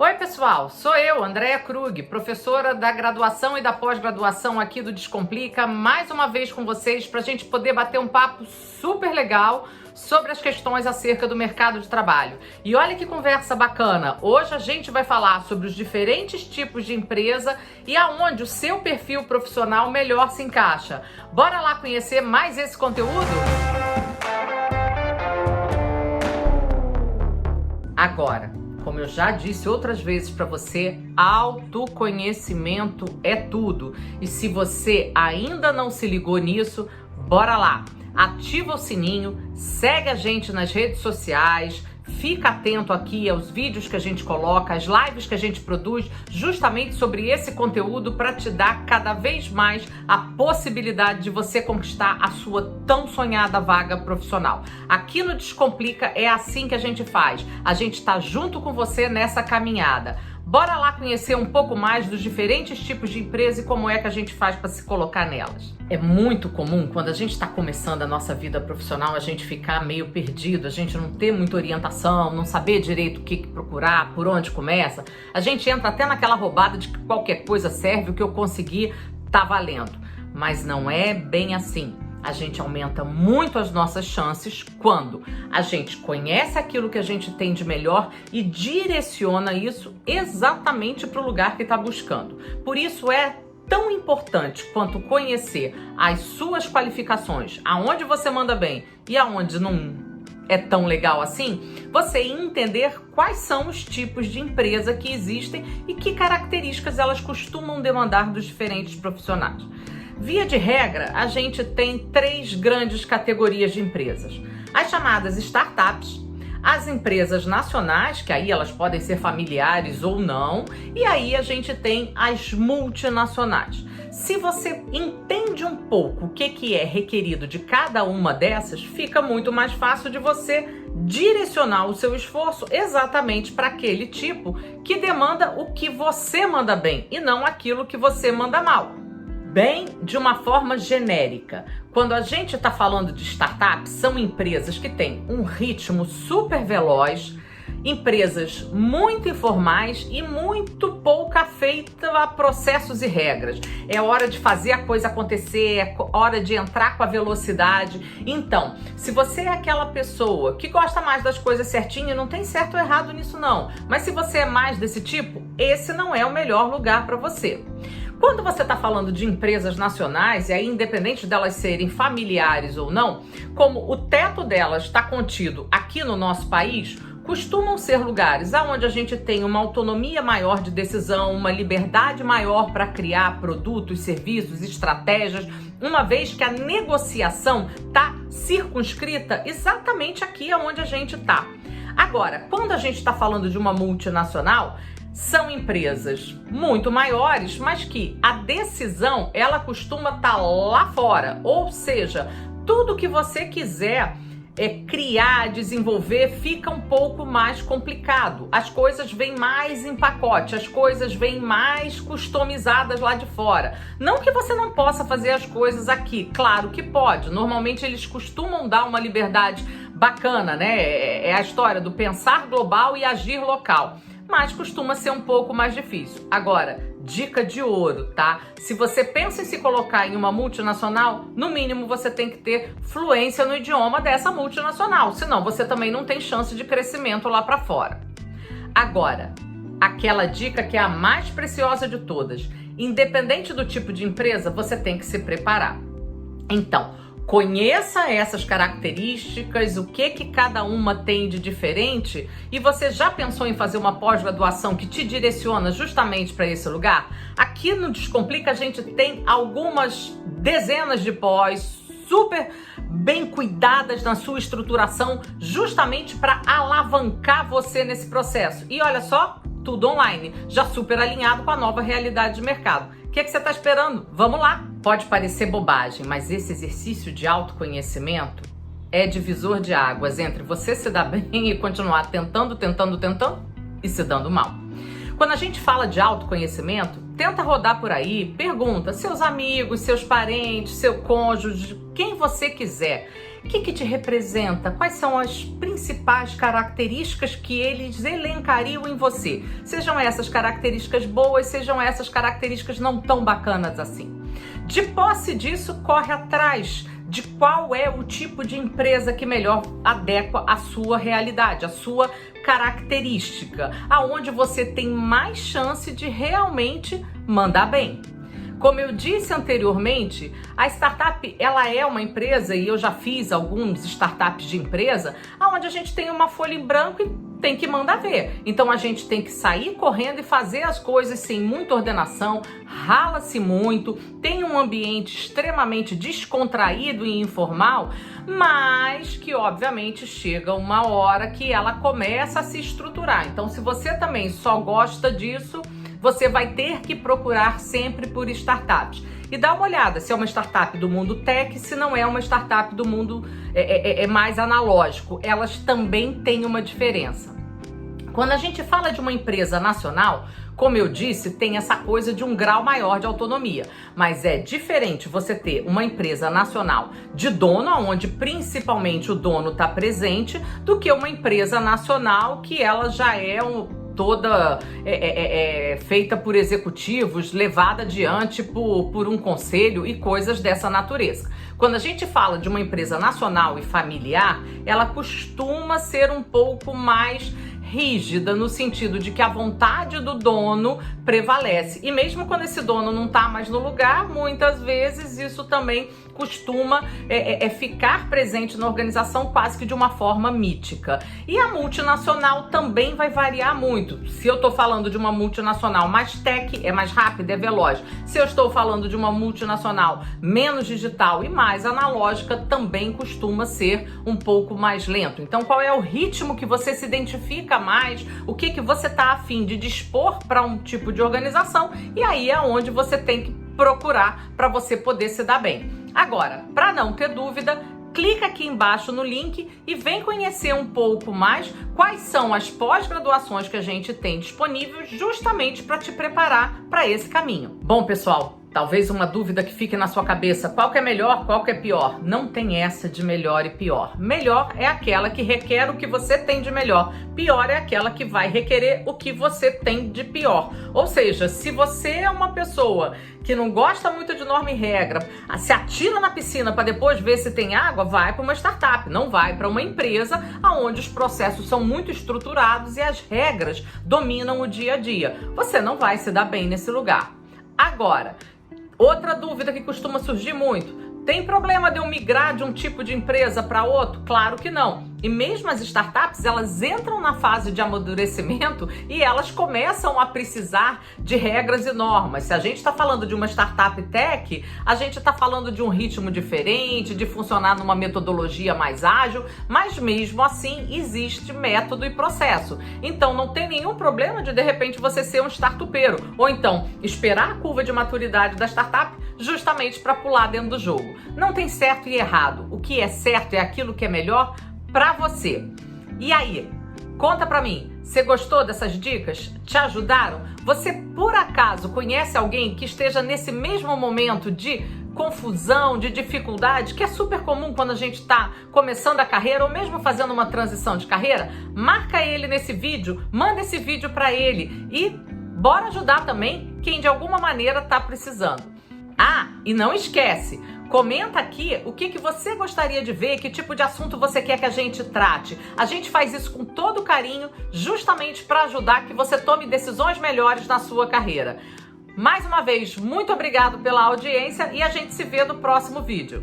Oi pessoal, sou eu, Andréa Krug, professora da graduação e da pós-graduação aqui do Descomplica, mais uma vez com vocês para a gente poder bater um papo super legal sobre as questões acerca do mercado de trabalho. E olha que conversa bacana, hoje a gente vai falar sobre os diferentes tipos de empresa e aonde o seu perfil profissional melhor se encaixa. Bora lá conhecer mais esse conteúdo? Agora, como eu já disse outras vezes para você, autoconhecimento é tudo. E se você ainda não se ligou nisso, bora lá. Ativa o sininho, segue a gente nas redes sociais, fica atento aqui aos vídeos que a gente coloca, às lives que a gente produz, justamente sobre esse conteúdo para te dar cada vez mais a possibilidade de você conquistar a sua tão sonhada vaga profissional. Aqui no Descomplica é assim que a gente faz. A gente está junto com você nessa caminhada. Bora lá conhecer um pouco mais dos diferentes tipos de empresa e como é que a gente faz para se colocar nelas. É muito comum, quando a gente está começando a nossa vida profissional, a gente ficar meio perdido, a gente não ter muita orientação, não saber direito o que procurar, por onde começa. A gente entra até naquela roubada de que qualquer coisa serve, o que eu conseguir tá valendo. Mas não é bem assim. A gente aumenta muito as nossas chances quando a gente conhece aquilo que a gente tem de melhor e direciona isso exatamente para o lugar que está buscando. Por isso é tão importante quanto conhecer as suas qualificações, aonde você manda bem e aonde não é tão legal assim, você entender quais são os tipos de empresa que existem e que características elas costumam demandar dos diferentes profissionais. Via de regra, a gente tem três grandes categorias de empresas. As chamadas startups, as empresas nacionais, que aí elas podem ser familiares ou não, e aí a gente tem as multinacionais. Se você entende um pouco o que é requerido de cada uma dessas, fica muito mais fácil de você direcionar o seu esforço exatamente para aquele tipo que demanda o que você manda bem e não aquilo que você manda mal. Bem, de uma forma genérica, quando a gente está falando de startups, são empresas que têm um ritmo super veloz, empresas muito informais e muito pouco afeitas a processos e regras. É hora de fazer a coisa acontecer, é hora de entrar com a velocidade. Então, se você é aquela pessoa que gosta mais das coisas certinho, não tem certo ou errado nisso não, mas se você é mais desse tipo, esse não é o melhor lugar para você. Quando você está falando de empresas nacionais, e aí independente delas serem familiares ou não, como o teto delas está contido aqui no nosso país, costumam ser lugares onde a gente tem uma autonomia maior de decisão, uma liberdade maior para criar produtos, serviços, estratégias, uma vez que a negociação está circunscrita exatamente aqui onde a gente está. Agora, quando a gente está falando de uma multinacional, são empresas muito maiores, mas que a decisão ela costuma estar lá fora, ou seja, tudo que você quiser criar, desenvolver, fica um pouco mais complicado. As coisas vêm mais em pacote, as coisas vêm mais customizadas lá de fora. Não que você não possa fazer as coisas aqui, claro que pode. Normalmente eles costumam dar uma liberdade bacana, né? É a história do pensar global e agir local. Mas costuma ser um pouco mais difícil. Agora, dica de ouro, tá? Se você pensa em se colocar em uma multinacional, no mínimo você tem que ter fluência no idioma dessa multinacional, senão você também não tem chance de crescimento lá para fora. Agora, aquela dica que é a mais preciosa de todas, independente do tipo de empresa, você tem que se preparar. Então, conheça essas características, o que cada uma tem de diferente, e você já pensou em fazer uma pós-graduação que te direciona justamente para esse lugar? Aqui no Descomplica a gente tem algumas dezenas de pós super bem cuidadas na sua estruturação, justamente para alavancar você nesse processo. E olha só, tudo online, já super alinhado com a nova realidade de mercado. O que você está esperando? Vamos lá! Pode parecer bobagem, mas esse exercício de autoconhecimento é divisor de águas entre você se dar bem e continuar tentando e se dando mal. Quando a gente fala de autoconhecimento, tenta rodar por aí, pergunta seus amigos, seus parentes, seu cônjuge, quem você quiser. O que te representa? Quais são as principais características que eles elencariam em você? Sejam essas características boas, sejam essas características não tão bacanas assim. De posse disso, corre atrás de qual é o tipo de empresa que melhor adequa à sua realidade, à sua característica, aonde você tem mais chance de realmente mandar bem. Como eu disse anteriormente, a startup ela é uma empresa, e eu já fiz alguns startups de empresa, onde a gente tem uma folha em branco e tem que mandar ver. Então a gente tem que sair correndo e fazer as coisas sem muita ordenação, rala-se muito, tem um ambiente extremamente descontraído e informal, mas que obviamente chega uma hora que ela começa a se estruturar. Então se você também só gosta disso, você vai ter que procurar sempre por startups. E dá uma olhada se é uma startup do mundo tech, se não é uma startup do mundo mais analógico. Elas também têm uma diferença. Quando a gente fala de uma empresa nacional, como eu disse, tem essa coisa de um grau maior de autonomia. Mas é diferente você ter uma empresa nacional de dono, onde principalmente o dono está presente, do que uma empresa nacional que ela já é toda feita por executivos, levada adiante por um conselho e coisas dessa natureza. Quando a gente fala de uma empresa nacional e familiar, ela costuma ser um pouco mais rígida, no sentido de que a vontade do dono prevalece. E mesmo quando esse dono não está mais no lugar, muitas vezes isso também costuma ficar presente na organização quase que de uma forma mítica. E a multinacional também vai variar muito. Se eu estou falando de uma multinacional mais tech, é mais rápida, é veloz. Se eu estou falando de uma multinacional menos digital e mais analógica, também costuma ser um pouco mais lento. Então, qual é o ritmo que você se identifica mais? O que você está a fim de dispor para um tipo de organização? E aí é onde você tem que procurar para você poder se dar bem. Agora, para não ter dúvida, clica aqui embaixo no link e vem conhecer um pouco mais quais são as pós-graduações que a gente tem disponíveis justamente para te preparar para esse caminho. Bom, pessoal, talvez uma dúvida que fique na sua cabeça: qual que é melhor, qual que é pior? Não tem essa de melhor e pior. Melhor é aquela que requer o que você tem de melhor. Pior é aquela que vai requerer o que você tem de pior. Ou seja, se você é uma pessoa que não gosta muito de norma e regra, se atira na piscina para depois ver se tem água, vai para uma startup, não vai para uma empresa onde os processos são muito estruturados e as regras dominam o dia a dia. Você não vai se dar bem nesse lugar. Agora, outra dúvida que costuma surgir muito: tem problema de eu migrar de um tipo de empresa para outro? Claro que não. E mesmo as startups, elas entram na fase de amadurecimento e elas começam a precisar de regras e normas. Se a gente está falando de uma startup tech, a gente está falando de um ritmo diferente, de funcionar numa metodologia mais ágil, mas mesmo assim existe método e processo. Então não tem nenhum problema de repente você ser um startupeiro, ou então esperar a curva de maturidade da startup justamente para pular dentro do jogo. Não tem certo e errado. O que é certo é aquilo que é melhor para você. E aí, conta pra mim, você gostou dessas dicas? Te ajudaram? Você por acaso conhece alguém que esteja nesse mesmo momento de confusão, de dificuldade, que é super comum quando a gente está começando a carreira ou mesmo fazendo uma transição de carreira? Marca ele nesse vídeo, manda esse vídeo para ele e bora ajudar também quem de alguma maneira está precisando. Ah, e não esquece, comenta aqui o que você gostaria de ver, que tipo de assunto você quer que a gente trate. A gente faz isso com todo carinho, justamente para ajudar que você tome decisões melhores na sua carreira. Mais uma vez, muito obrigado pela audiência e a gente se vê no próximo vídeo.